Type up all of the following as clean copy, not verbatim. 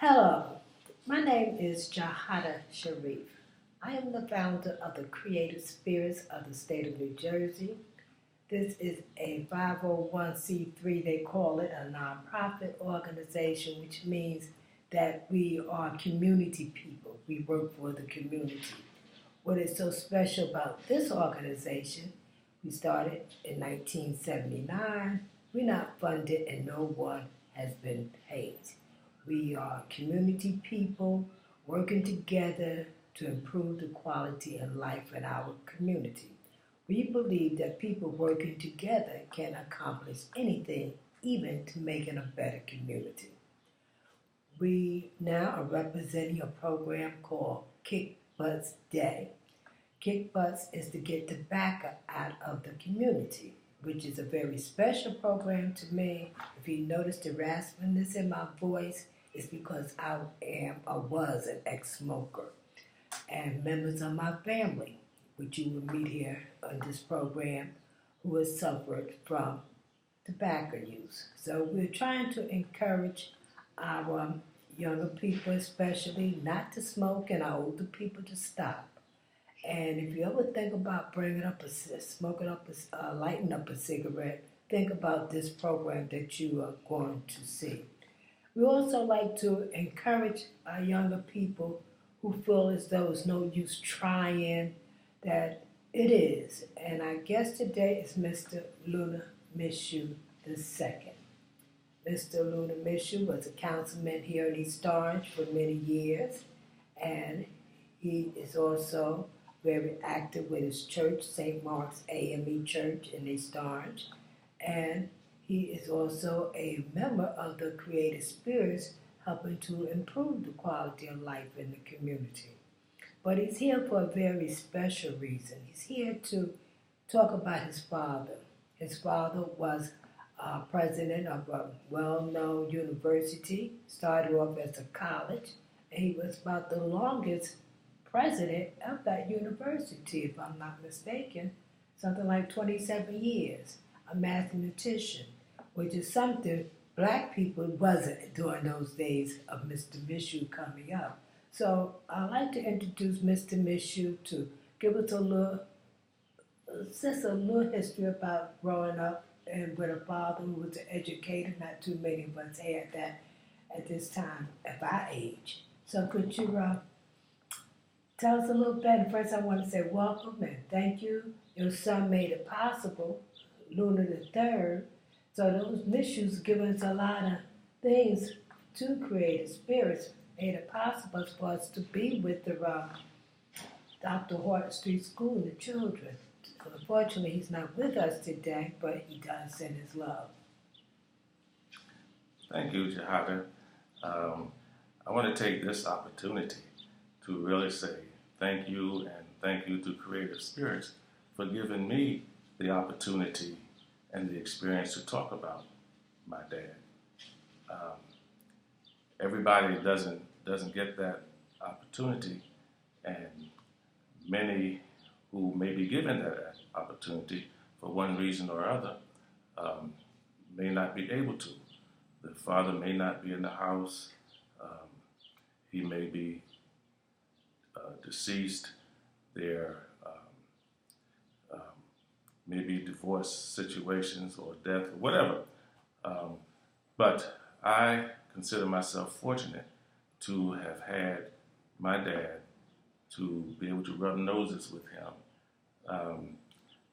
Hello, my name is SHarif. I am the founder of the Creative Spirits of the state of New Jersey. This is a 501c3, they call it, a nonprofit organization, which means that we are community people. We work for the community. What is so special about this organization, we started in 1979. We're not funded and no one has been paid. We are community people working together to improve the quality of life in our community. We believe that people working together can accomplish anything, even to making a better community. We now are representing a program called Kick Butts Day. Kick Butts is to get tobacco out of the community, which is a very special program to me. If you notice the raspiness in my voice, it's because I was an ex-smoker. And members of my family, which you will meet here on this program, who has suffered from tobacco use. So we're trying to encourage our younger people especially not to smoke and our older people to stop. And if you ever think about lighting up a cigarette, think about this program that you are going to see. We also like to encourage our younger people who feel as though it's no use trying, that it is. And our guest today is Mr. Luna Mishu II. Mr. Luna Mishu was a councilman here in East Orange for many years, and he is also very active with his church, St. Mark's AME Church in East Orange, and he is also a member of the Creative Spirits, helping to improve the quality of life in the community. But he's here for a very special reason. He's here to talk about his father. His father was president of a well-known university, started off as a college, and he was about the longest president of that university, if I'm not mistaken, something like 27 years, a mathematician, which is something black people wasn't during those days of Mr. Mishu coming up. So I'd like to introduce Mr. Mishu to give us just a little history about growing up and with a father who was an educator. Not too many of us had that at this time at our age. So could you tell us a little bit? And first I want to say welcome and thank you. Your son made it possible, Luna the Third. So those Mishus give us a lot of things to Creative Spirits, made it possible for us to be with the Dr. Horton Street School and the children. Unfortunately, he's not with us today, but he does send his love. Thank you, Jahada. I want to take this opportunity to really say thank you, and thank you to Creative Spirits for giving me the opportunity and the experience to talk about my dad. Everybody doesn't get that opportunity, and many who may be given that opportunity for one reason or other may not be able to. The father may not be in the house. He may be deceased. There maybe divorce situations or death or whatever. But I consider myself fortunate to have had my dad, to be able to rub noses with him.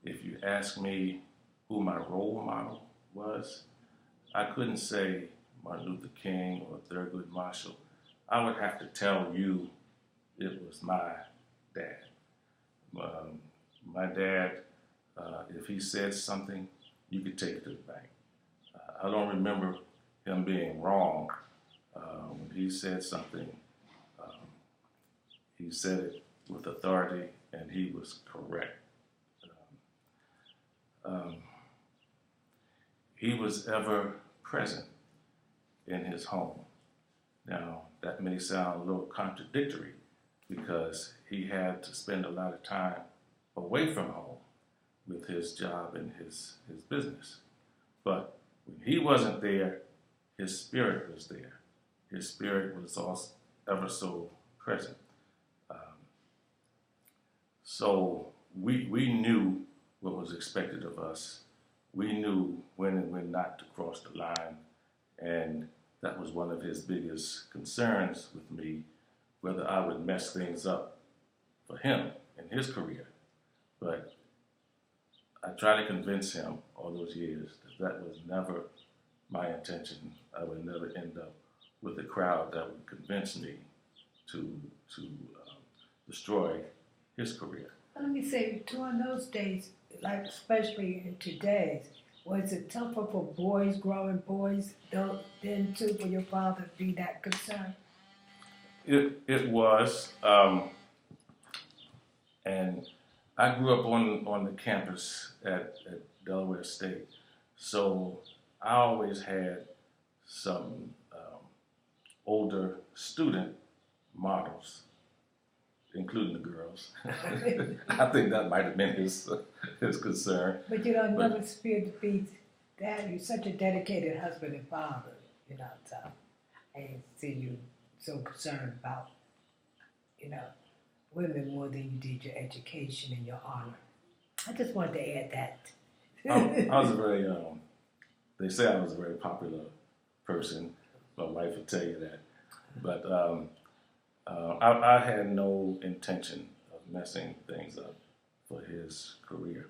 If you ask me who my role model was, I couldn't say Martin Luther King or Thurgood Marshall. I would have to tell you it was my dad. My dad, if he said something, you could take it to the bank. I don't remember him being wrong. When he said something, he said it with authority, and he was correct. He was ever present in his home. Now, that may sound a little contradictory because he had to spend a lot of time away from home with his job and his business. But when he wasn't there, his spirit was there. his spirit was also ever so present. Um, so we knew what was expected of us. We knew when and when not to cross the line, and that was one of his biggest concerns with me, whether I would mess things up for him in his career. But I tried to convince him all those years that that was never my intention. I would never end up with a crowd that would convince me to destroy his career. Let me say, during those days, like especially in today's, was it tougher for boys, growing boys, then too, for your father to be that concerned? It was, and I grew up on the campus at Delaware State, so I always had some older student models, including the girls. I think that might have been his concern. But you know, never appeared to be that. You're such a dedicated husband and father, you know, so I didn't see you so concerned about, you know, women more than you did your education and your honor. I just wanted to add that. I was a very, they say I was a very popular person. My wife would tell you that. But I had no intention of messing things up for his career.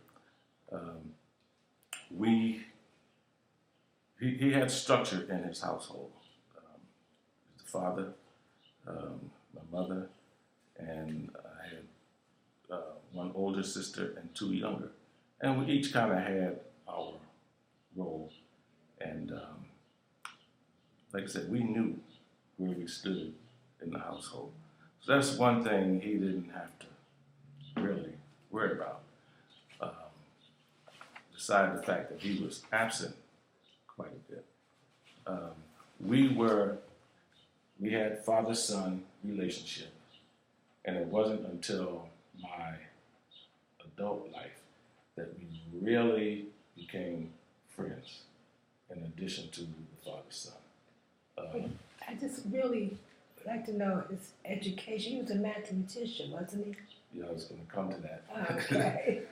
He had structure in his household. The father, my mother, and I had one older sister and two younger. And we each kind of had our role. And like I said, we knew where we stood in the household. So that's one thing he didn't have to really worry about. Beside the fact that he was absent quite a bit. We had father-son relationship, and it wasn't until my adult life that we really became friends, in addition to the father-son. I just really would like to know his education. He was a mathematician, wasn't he? Yeah, I was going to come to that. Okay.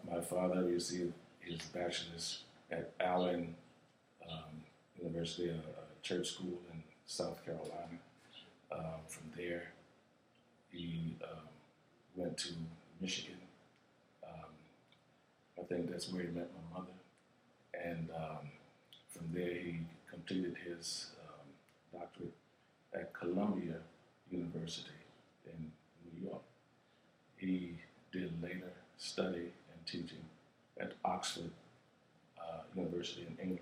My father received his bachelor's at Allen University, a church school in South Carolina. From there, he went to Michigan. I think that's where he met my mother. And from there, he completed his doctorate at Columbia University in New York. He did later study and teaching at Oxford University in England.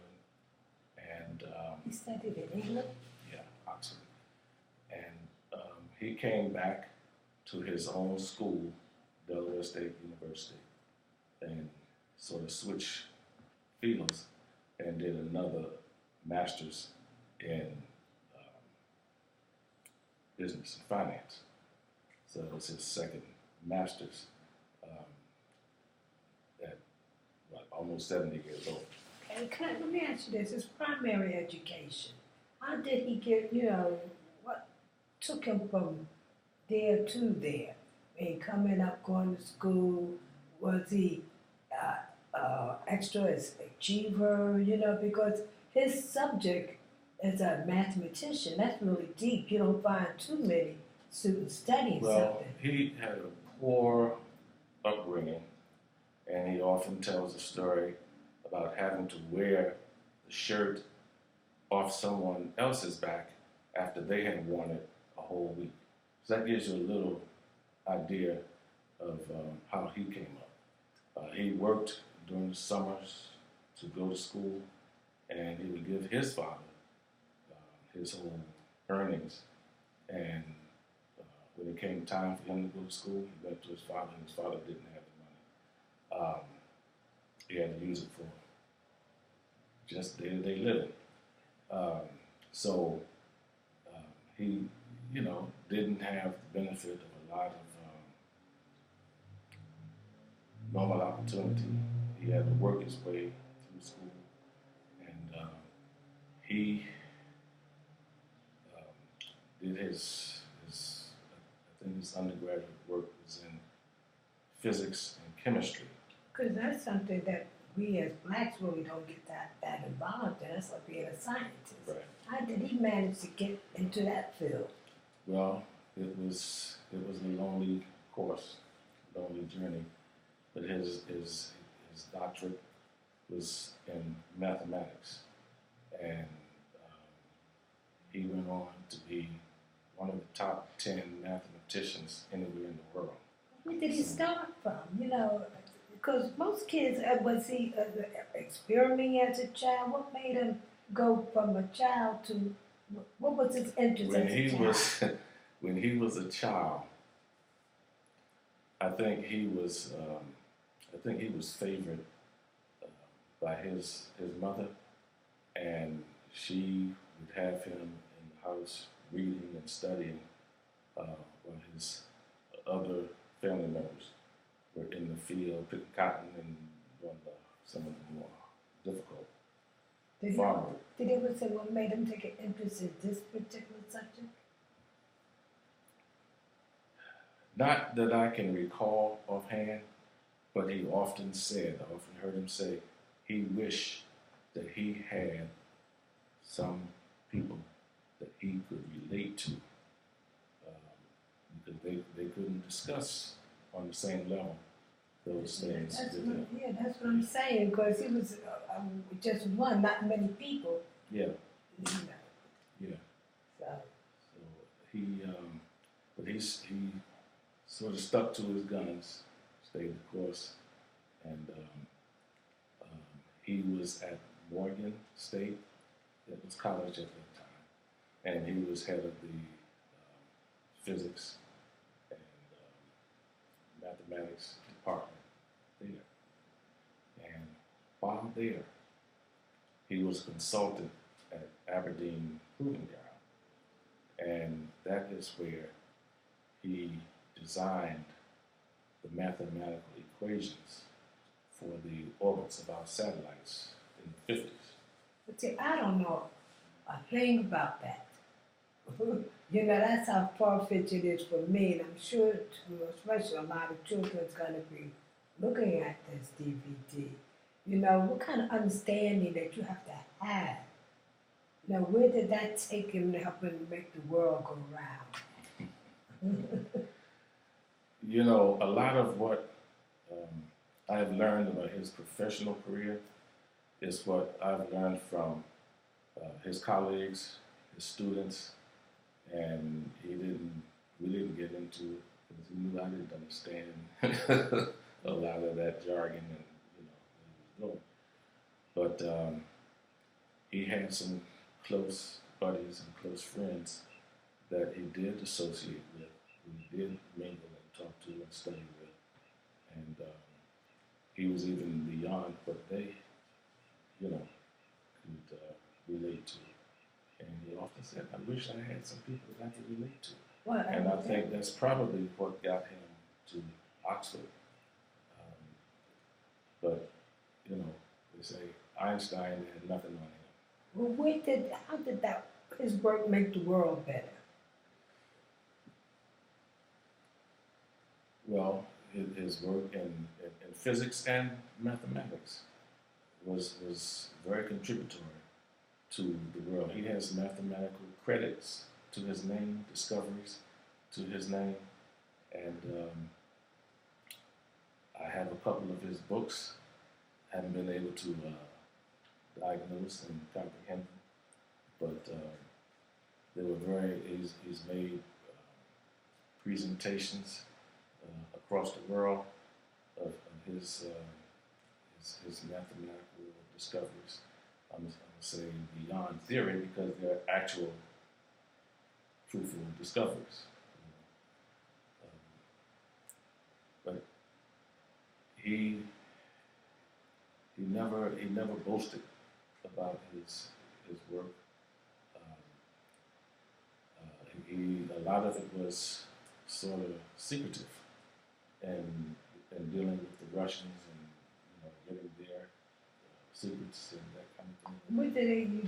And He studied in England? yeah, Oxford. And he came back to his own school, Delaware State University, and sort of switched fields and did another master's in business and finance. So it was his second master's at almost 70 years old. And let me ask you this: his primary education. How did he get? You know, what took him from there to there? And coming up, going to school, was he extra achiever? You know, because his subject as a mathematician, that's really deep. You don't find too many students studying something. He had a poor upbringing, and he often tells a story about having to wear the shirt off someone else's back after they had worn it a whole week. So that gives you a little idea of how he came up. He worked during the summers to go to school, and he would give his father his whole earnings. And when it came time for him to go to school, he went to his father, and his father didn't have the money. He had to use it for just day-to-day living. So he, you know, didn't have the benefit of a lot of normal opportunity. He had to work his way through school, and he did I think his undergraduate work was in physics and chemistry. Because that's something that we as blacks really don't get that involved in. That's like being a scientist. Right. How did he manage to get into that field? Well, it was a lonely course, lonely journey. But his doctorate was in mathematics, and he went on to be one of the top 10 mathematicians anywhere in the world. Where did he start from? You know, because most kids, was he experimenting as a child? What made him go from a child to, what was his interest as a child? When he was a child, I think he was favored by his mother, and she would have him in the house reading and studying while his other family members were in the field picking cotton and doing some of the more difficult farm work. Did he ever say what made him take an interest in this particular subject? Not that I can recall offhand, but he often said, I often heard him say, he wished that he had some people that he could relate to, because they couldn't discuss on the same level those things. That's what I'm saying, because he was just one, not many people. Yeah. You know. Yeah. So he sort of stuck to his guns, stayed the course, and he was at Morgan State. It was college at that time, and he was head of the physics and mathematics department there. And while there, he was a consultant at Aberdeen Proving Ground, and that is where he designed the mathematical equations for the orbits of our satellites in the 50s. But see, I don't know a thing about that. You know, that's how far-fetched it is for me, and I'm sure, especially a lot of children's going to be looking at this DVD. You know, what kind of understanding that you have to have? You know, where did that take him to help him make the world go round? You know, a lot of what I have learned about his professional career is what I've learned from his colleagues, his students, and we didn't get into it because he knew I didn't understand a lot of that jargon and what he was doing. But he had some close buddies and close friends that he did associate with, who he did mingle and talk to and study with, and he was even beyond what they, could relate to. And he often said, I wish I had some people that I could relate to. Well, and I think that's probably what got him to Oxford. But, they say Einstein had nothing on him. Well, how did his work make the world better? Well, his work in physics and mathematics was very contributory to the world. He has mathematical credits to his name, discoveries to his name, and I have a couple of his books. I haven't been able to diagnose and comprehend them, but they were he's made presentations across the world of his mathematical discoveries. I'm going to say beyond theory because they're actual truthful discoveries. But he never boasted about his work. A lot of it was sort of secretive, and dealing with the Russians and getting their secrets and that kind of thing. What did they, you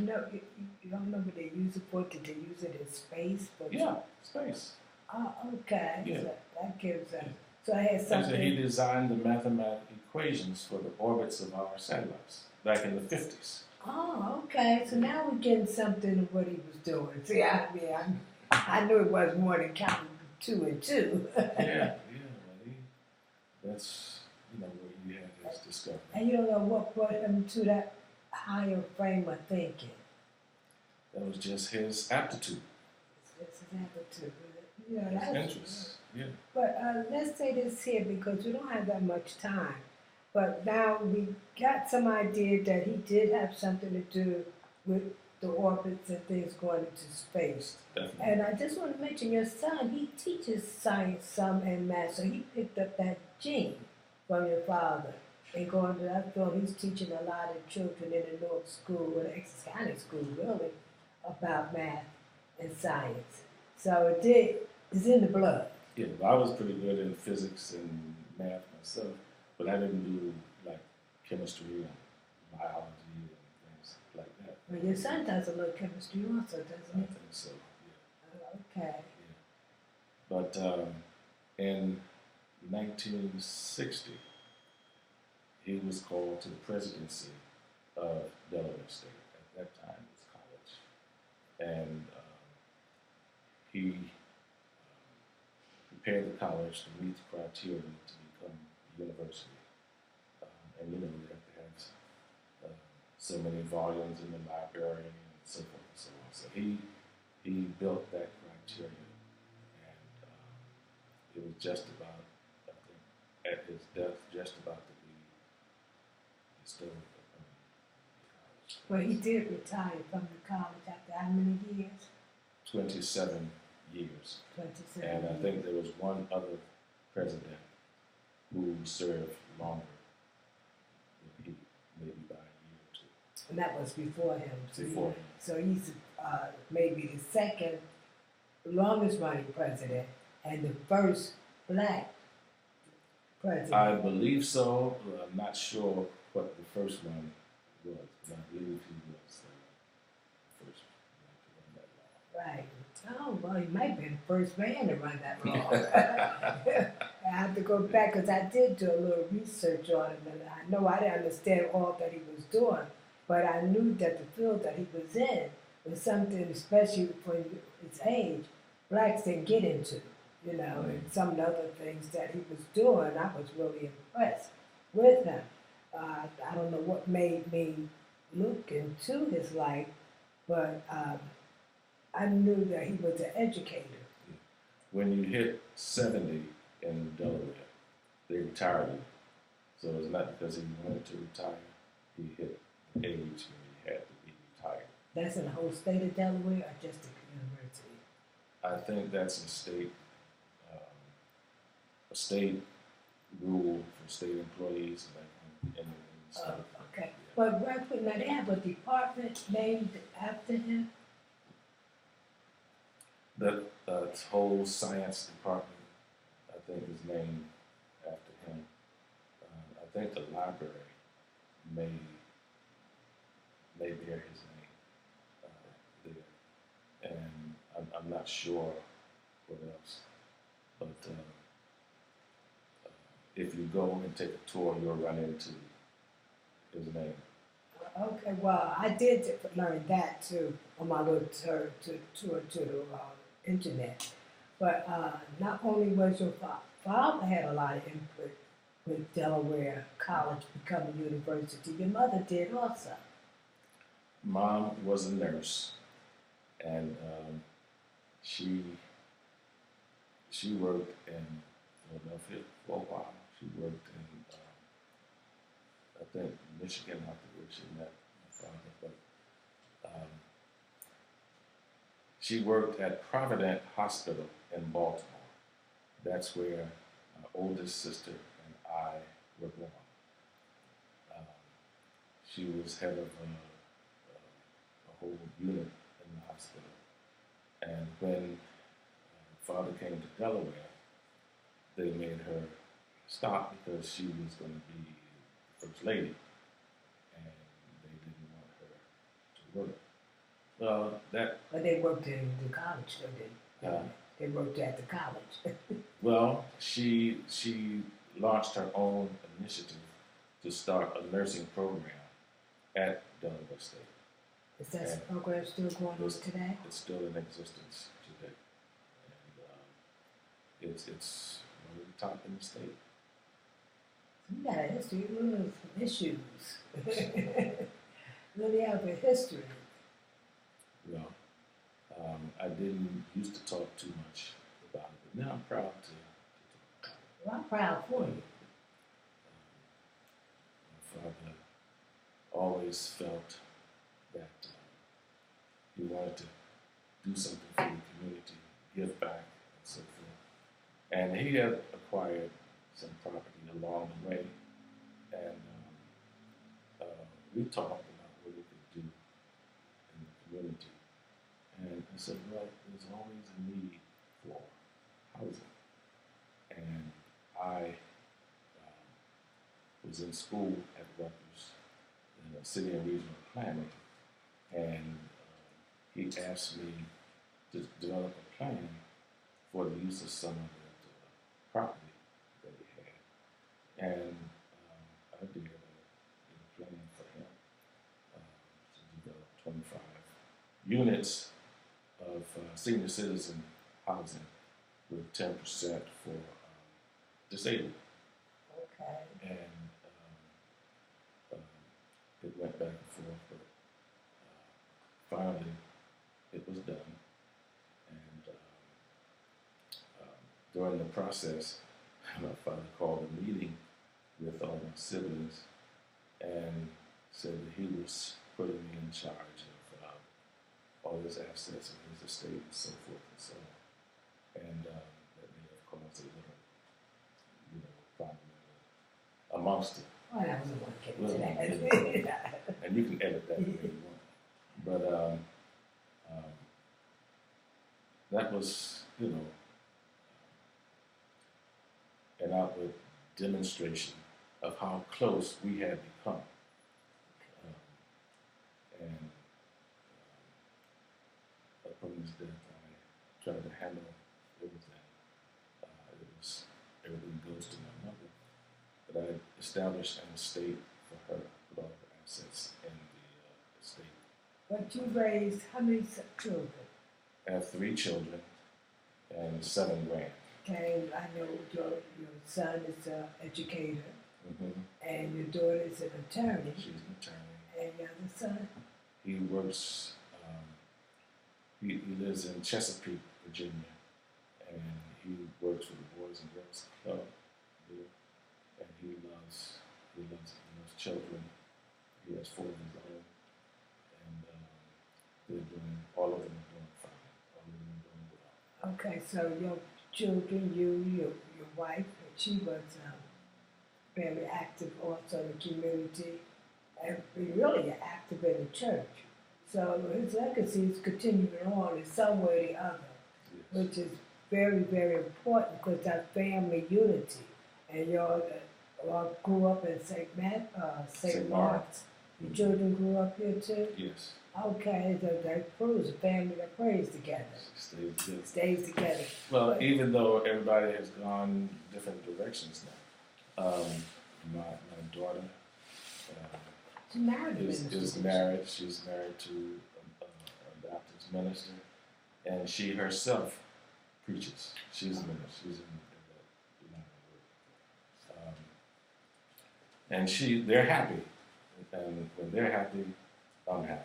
don't know what they use it for? Did they use it in space? Yeah, space. Oh, okay. Yeah. So that gives us. So I had Actually, something. he designed the mathematical equations for the orbits of our satellites back in the 50s. Oh, okay. So now we're getting something of what he was doing. See, I knew it was more than counting 2 and 2. Yeah, well, that's, where he had his discovery. And you don't know what brought him to that higher frame of thinking. That was just his aptitude. It's his aptitude. You know, His that's interest, yeah. But let's say this here because we don't have that much time. But now we got some idea that he did have something to do with the orbits and things going into space. Definitely. And I just want to mention your son, he teaches science some and math, so he picked up that gene from your father. And going to, I feel he's teaching a lot of children in the North School, or the Essex County School really, about math and science. So it's in the blood. Yeah, well, I was pretty good in physics and math myself, but I didn't do like chemistry and biology and things like that. Well, your son does a little chemistry also, doesn't I he? think so, yeah. Okay. Yeah. But in 1960, he was called to the presidency of Delaware State. At that time, it was college. And he prepared the college to meet the criteria to become a university. And you have to have so many volumes in the library and so forth and so on. So he built that criteria, and it was just about, I think, at his death, just about to be bestowed upon the college. Well, he did retire from the college after how many years? 27 years. 27 And I years. think there was one other president who served longer than he, maybe by a year or two. And that was before him. Before him. So he's maybe the second longest running president and the first black president. I believe so. I'm not sure what the first one was, but I believe he was the first one to run that long. Right. Oh, well, he might have been the first man to run that long. I have to go back because I did do a little research on him, and I know I didn't understand all that he was doing, but I knew that the field that he was in was something, especially for his age, blacks didn't get into, and some of the other things that he was doing, I was really impressed with him. I don't know what made me look into his life, but I knew that he was an educator. When you hit 70 in Delaware, they retire you. So it's not because he wanted to retire, he hit the age when he had to be retired. That's in the whole state of Delaware or just the university? I think that's a state rule for state employees and stuff. Okay. But right quick, now they have a department named after him? That whole science department, I think, is named after him. I think the library may bear his name there, and I'm not sure what else. But if you go and take a tour, you'll run into his name. Okay, well, I did learn that too on my little tour to the internet. But not only was your father had a lot of input with Delaware College becoming a university, your mother did also. Mom was a nurse, and she worked in Philadelphia for a while. She worked in, I think, Michigan, after where she met my father. But she worked at Provident Hospital in Baltimore. That's where my oldest sister and I were born. She was head of a whole unit in the hospital. And when father came to Delaware, they made her stop because she was going to be first lady. And Well, that. But they worked in the college, though, didn't Uh, they? They worked at the college. well, she launched her own initiative to start a nursing program at Delaware State. Is that And program still going on today? It's still in existence today, and it's one of the top in the state. You got a history of issues. Really have a history. Well, I didn't used to talk too much about it, but now I'm proud to talk about it. Well, I'm proud for you. My father always felt that he wanted to do something for the community, give back, and so forth. And he had acquired some property along the way, and we talked about what we could do in the community. And I said, well, there's always a need for housing. And I was in school at Rutgers in city and regional planning, and he asked me to develop a plan for the use of some of that property that he had. And I did a plan for him to develop 25 units of senior citizen housing with 10% for disabled. Okay. And it went back and forth, but finally it was done. And during the process, my father called a meeting with all my siblings and said that he was putting me in charge of all his assets and his estate and so forth and so on. And that may have caused a little, problem amongst it. Well, I wasn't going to get into that. And you can edit that if you want. But that was, an outward demonstration of how close we had become. And upon his death, I tried to handle everything. Everything goes to my mother. But I established an estate for her with all her assets in the estate. But you raised how many children? I have 3 children and 7 grand. Okay, I know your son is an educator, Mm-hmm. and your daughter is an attorney. She's an attorney. And your other son? He works, he lives in Chesapeake, Virginia, and he works for the Boys and Girls Club there, and he loves children. He has 4 of his own, and all of them are doing fine. All of them are doing well. Okay, so your children, your wife, she was very active also in the community, and really active in the church. So his legacy is continuing on in some way or the other, Yes. which is very, very important because that family unity. And you all grew up in St. Mark's. Your children grew up here too? Yes. Okay, so that proves a family that prays together. Stays together. Stays together. Well, But, even though everybody has gone different directions now, my daughter she's married is married. She's married to a Baptist minister, and she herself preaches. She's a minister. She's in the United Word. And they're happy, and when they're happy, I'm happy.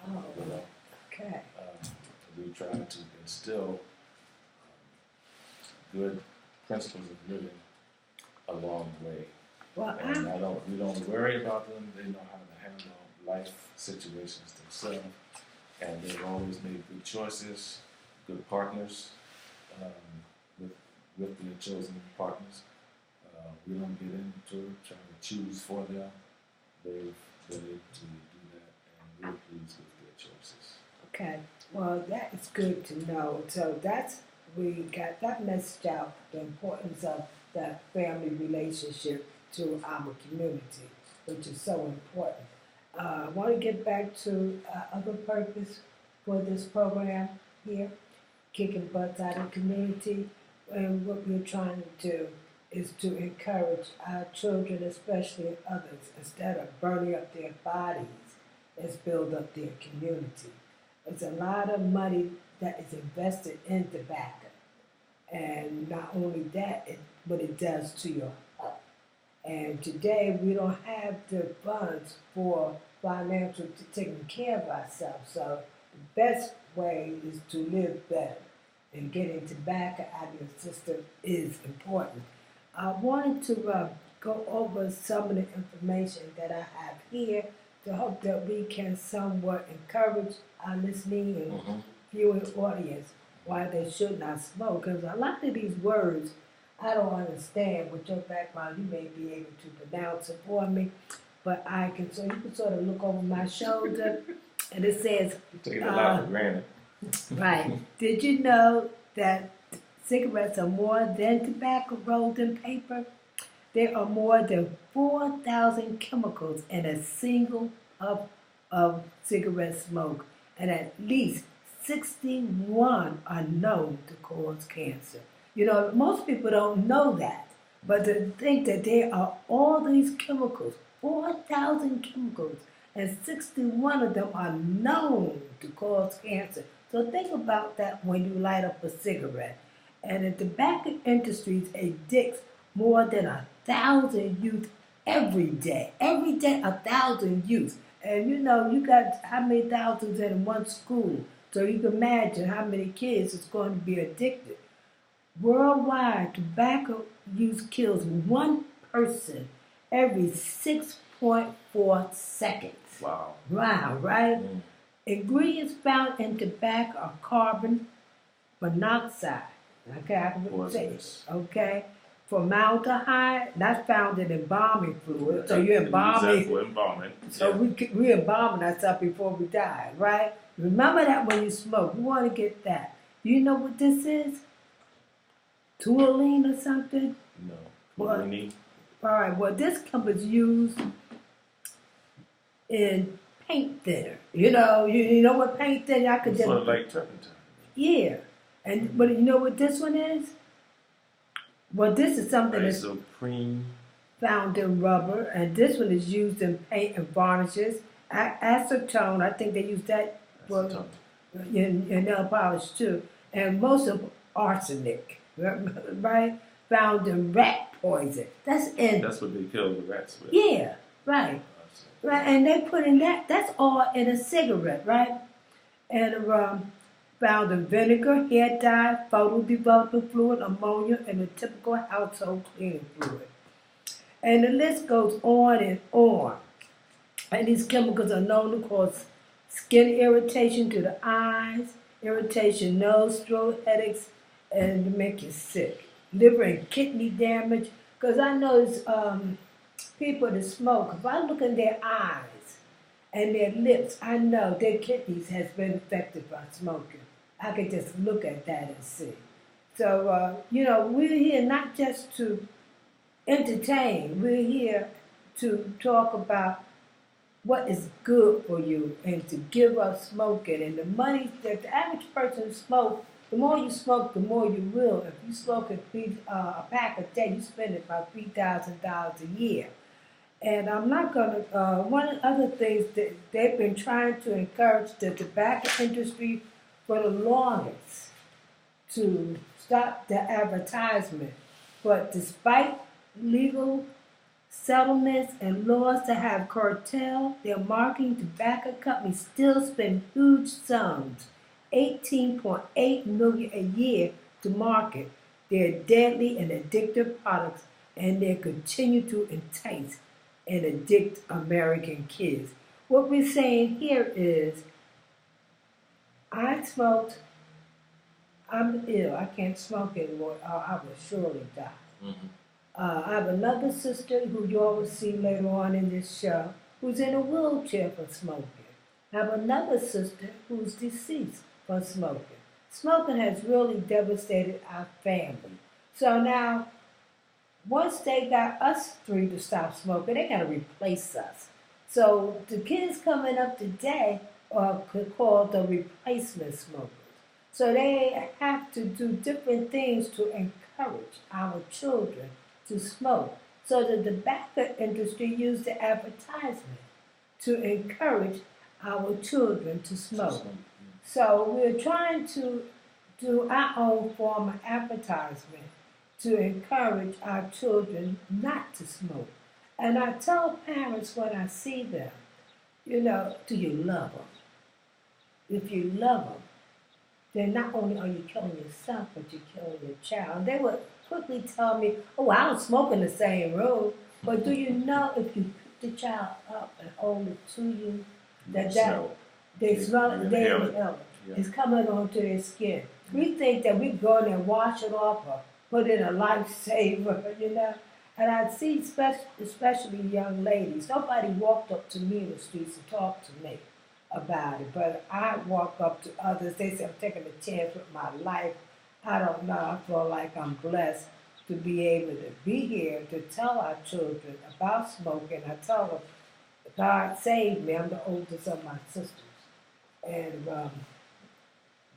Oh, You know? okay. We try to instill good principles of living along the way. Well, And we don't worry about them. They know how to handle life situations themselves. And they've always made good choices, good partners with their chosen partners. We don't get into trying to choose for them. They've been able to do that, and we're pleased with their choices. okay. Well, that is good to know. So we got that message out, the importance of that family relationship to our community, which is so important. I want to get back to other purpose for this program here, kicking butts out of the community. And what we're trying to do is to encourage our children, especially others, instead of burning up their bodies, let's build up their community. There's a lot of money that is invested in tobacco. And not only that, what it does to your health. And today we don't have the funds for financial taking care of ourselves. So the best way is to live better. And getting tobacco out of your system is important. I wanted to go over some of the information that I have here to hope that we can somewhat encourage our listening and viewing audience why they should not smoke. Because a lot of these words I don't understand. With your background, you may be able to pronounce it for me, but I can. So you can sort of look over my shoulder, and it says, Taking a lot for granted. Right. Did you know that cigarettes are more than tobacco rolled in paper? There are more than 4,000 chemicals in a single puff of cigarette smoke, and at least 61 are known to cause cancer. You know, most people don't know that, but to think that there are all these chemicals, 4,000 chemicals, and 61 of them are known to cause cancer. So think about that when you light up a cigarette. And the tobacco industry addicts more than 1,000 youth every day. Every day, 1,000 youth. And you know, you got how many thousands in one school. So you can imagine how many kids is going to be addicted. Worldwide, tobacco use kills one person every 6.4 seconds. Wow. Wow, right? Ingredients found in tobacco are carbon monoxide. Okay, I can say, okay, formaldehyde, that's found in embalming fluid. So you're embalming. For embalming. So we embalming ourselves before we die, right? Remember that when you smoke. We want to get that. You know what this is? Toluene or something? No. Well, all right. Well, this company's used in paint thinner. You know what paint thinner? I could just sort of like turpentine. Yeah, but you know what this one is? Well, this is something that's Isoprene. Found in rubber, and this one is used in paint and varnishes. Acetone, I think they use that for in nail polish too. And most of arsenic, right? Found in rat poison. That's what they kill the rats with. Yeah, right. Right, and they put in that's all in a cigarette, right? And found in vinegar, hair dye, photo development fluid, ammonia, and a typical household cleaning fluid. And the list goes on and on. And these chemicals are known to cause skin irritation to the eyes, irritation, nose, throat, headaches, and to make you sick. Liver and kidney damage. Because I notice people that smoke, if I look in their eyes and their lips, I know their kidneys has been affected by smoking. I can just look at that and see. So, we're here not just to entertain. We're here to talk about what is good for you and to give up smoking. And the money that the average person smokes, the more you smoke, the more you will. If you smoke a pack a day, you spend about $3,000 a year. And I'm not going to, one of the other things that they've been trying to encourage the tobacco industry for the longest to stop the advertisement. But despite legal settlements and laws to have cartel, their marketing tobacco companies still spend huge sums, $18.8 million a year to market their deadly and addictive products, and they continue to entice and addict American kids. What we're saying here is, I smoked, I'm ill, I can't smoke anymore, or I will surely die. Mm-hmm. I have another sister who you all will see later on in this show who's in a wheelchair for smoking. I have another sister who's deceased for smoking. Smoking has really devastated our family. So now, once they got us three to stop smoking, they got to replace us. So the kids coming up today are called the replacement smokers. So they have to do different things to encourage our children to smoke. So the tobacco industry used the advertisement to encourage our children to smoke. So we're trying to do our own form of advertisement to encourage our children not to smoke. And I tell parents when I see them, you know, do you love them? If you love them, then not only are you killing yourself, but you're killing your child. And they would quickly tell me, oh, I don't smoke in the same room. But do you know if you pick the child up and hold it to you, they smell it, they inhale it. Yeah. It's coming onto their skin. We think that we go in there and wash it off or put in a lifesaver, you know. And I see especially young ladies. Nobody walked up to me in the streets and talked to me about it, but I walk up to others. They say I'm taking a chance with my life. I don't know. I feel like I'm blessed to be able to be here to tell our children about smoking. I tell them, God saved me. I'm the oldest of my sisters, and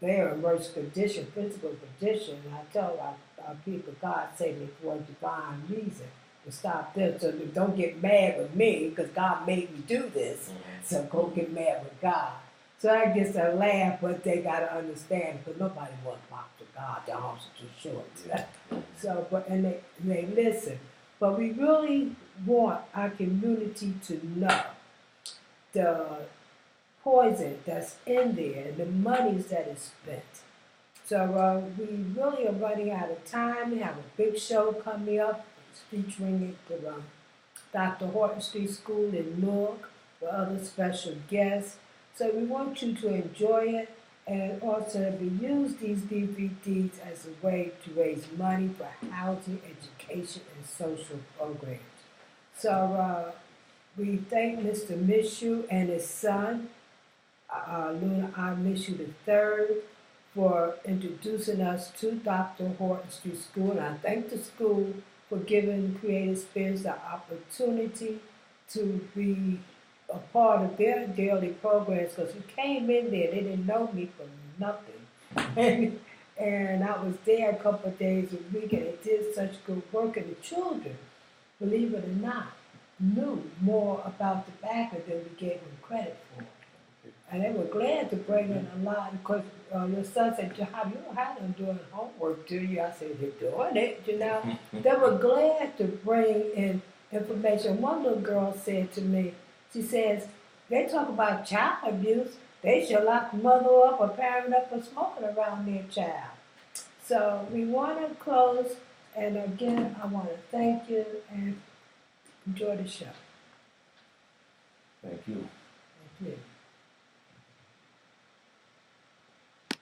they are in worse condition, physical condition. And I tell our people, God saved me for a divine reason to stop them. So don't get mad with me because God made me do this. So go get mad with God. So I guess I laugh, but they got to understand because nobody wants to talk to God. Their arms are too short. So, and they listen. But we really want our community to know the poison that's in there and the monies that is spent. So we really are running out of time. We have a big show coming up. It's featuring the Dr. Horton Street School in Newark with other special guests. So we want you to enjoy it and also we use these DVDs as a way to raise money for housing, education, and social programs. So we thank Mr. Mishu and his son, Luna I Mishu III, for introducing us to Dr. Horton Street School. And I thank the school for giving Creative Spirits the opportunity to be a part of their daily programs because we came in there, they didn't know me from nothing. And I was there a couple of days a week and it did such good work. And the children, believe it or not, knew more about tobacco than we gave them credit for. And they were glad to bring in a lot because your son said, you don't have them doing homework, do you? I said, they're doing it, you know. They were glad to bring in information. One little girl said to me, she says, they talk about child abuse. They should lock the mother up or parent up for smoking around their child. So we want to close. And again, I want to thank you and enjoy the show. Thank you.